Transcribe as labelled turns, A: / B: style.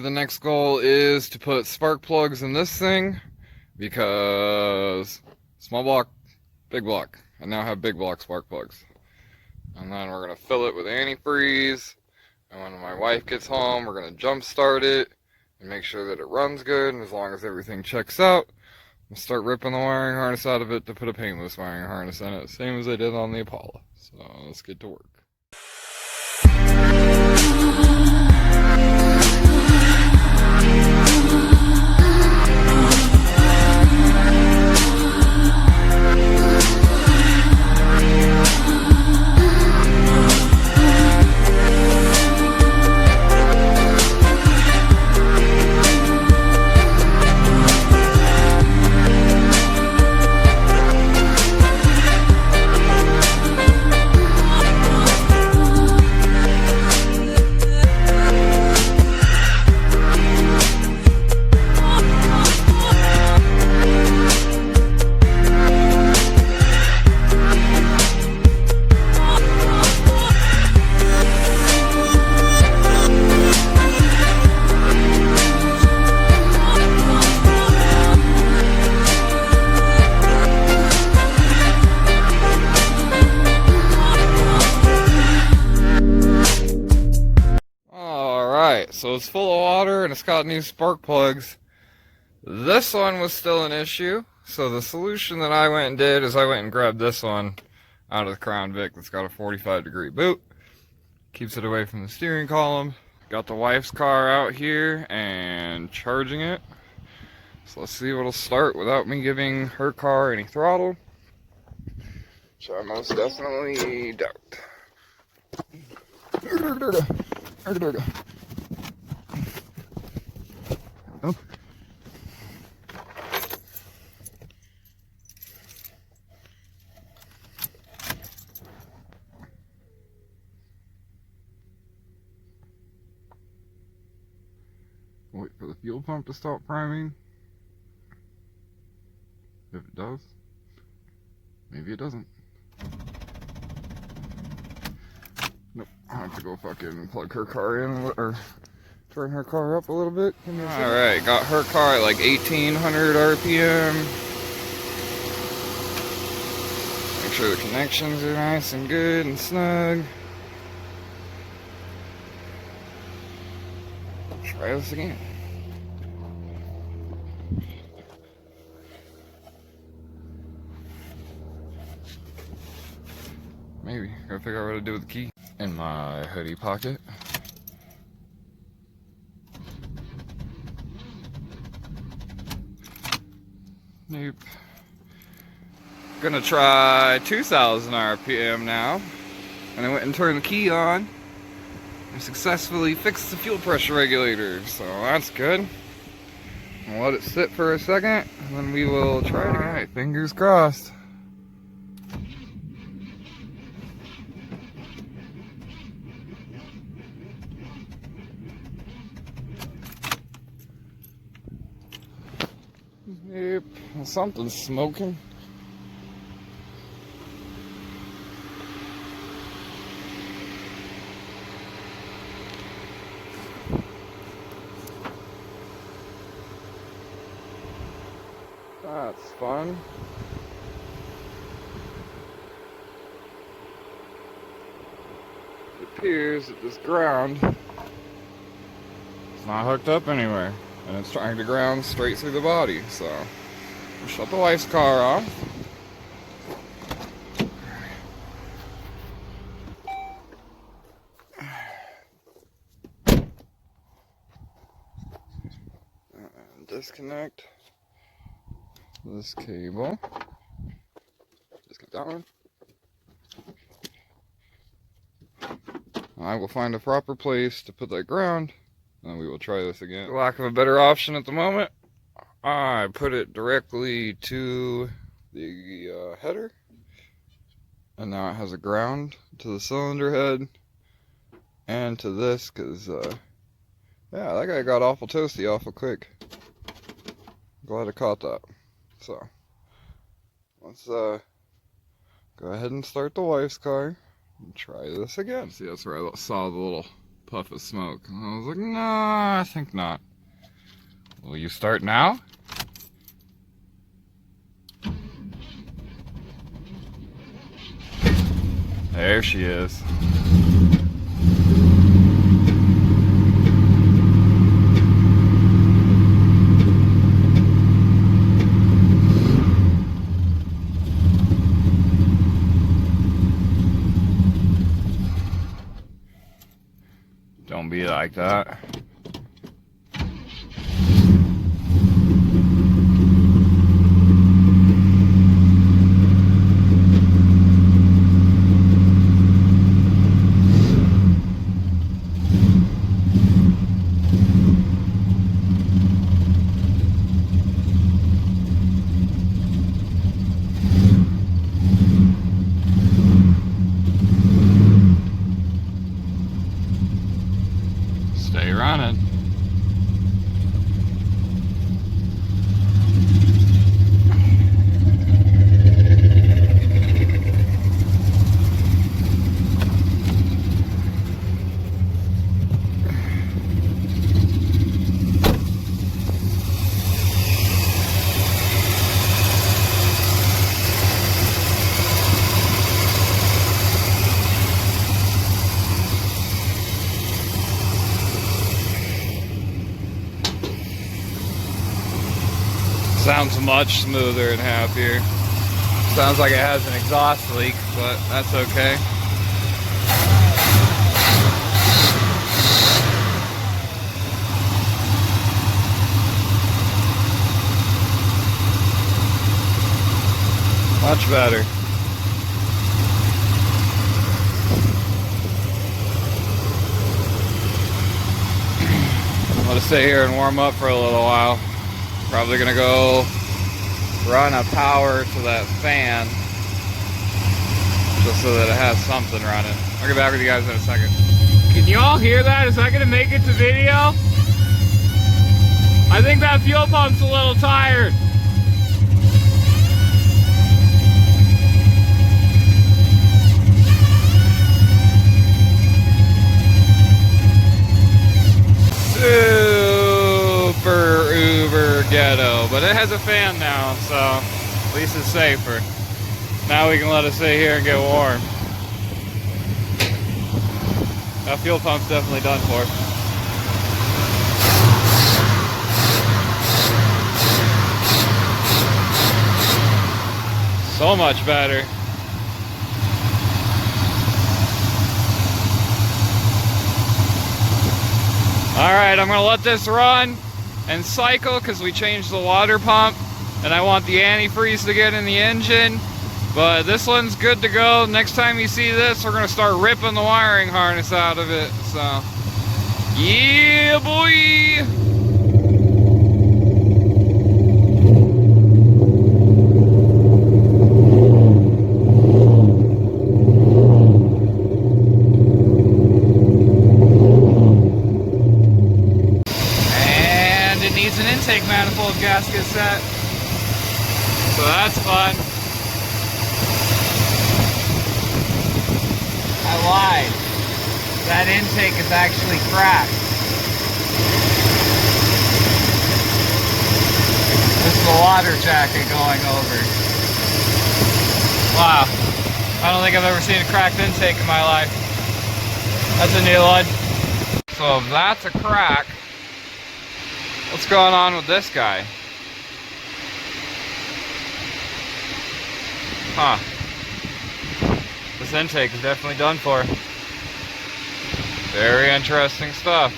A: The next goal is to put spark plugs in this thing because small block, big block. I now have big block spark plugs. And then we're going to fill it with antifreeze. And when my wife gets home, we're going to jump start it and make sure that it runs good. And as long as everything checks out, we'll start ripping the wiring harness out of it to put a painless wiring harness in it, same as I did on the Apollo. So let's get to work. So it's full of water and it's got new spark plugs. This one was still an issue, so the solution that I went and did is I went and grabbed this one out of the Crown Vic that's got a 45-degree boot. Keeps it away from the steering column. Got the wife's car out here and charging it. So let's see what'll start without me giving her car any throttle, which I most definitely doubt. Oh. Wait for the fuel pump to stop priming. If it does, maybe it doesn't. Nope, I have to go fucking plug her car in or turn her car up a little bit. Alright, got her car at like 1800 RPM. Make sure the connections are nice and good and snug. Try this again. Maybe. Gotta figure out what to do with the key. In my hoodie pocket. Nope. Gonna try 2000 RPM now. And I went and turned the key on. I successfully fixed the fuel pressure regulator, so that's good. I'll let it sit for a second, and then we will try it again. Alright, fingers crossed. Yep, something's smoking. That's fun. It appears that this ground is not hooked up anywhere, and it's trying to ground straight through the body, so we'll shut the wife's car off. And disconnect this cable. Disconnect that one. I will find a proper place to put that ground, and we will try this again. For lack of a better option at the moment, I put it directly to the header, and now it has a ground to the cylinder head and to this, because yeah, that guy got awful toasty awful quick. Glad I caught that. So let's go ahead and start the wife's car and try this again. See, that's where I saw the little puff of smoke. I was like, no, I think not. Will you start now? There she is. Don't be like that. Stay running. Sounds much smoother and happier. Sounds like it has an exhaust leak, but that's okay. Much better. I'm gonna sit here and warm up for a little while. Probably gonna go run a power to that fan just so that it has something running. I'll get back with you guys in a second. Can you all hear that? Is that gonna make it to video? I think that fuel pump's a little tired. Super uber ghetto, but it has a fan now, so at least it's safer. Now we can let it sit here and get warm. That fuel pump's definitely done for. So much better. Alright, I'm going to let this run and cycle because we changed the water pump and I want the antifreeze to get in the engine. But this one's good to go. Next time you see this, we're going to start ripping the wiring harness out of it. So, yeah, boy! Intake manifold gasket set, so that's fun. I lied. That intake is actually cracked. This is the water jacket going over. Wow. I don't think I've ever seen a cracked intake in my life. That's a new one. So if that's a crack, what's going on with this guy? Huh. This intake is definitely done for. Very interesting stuff.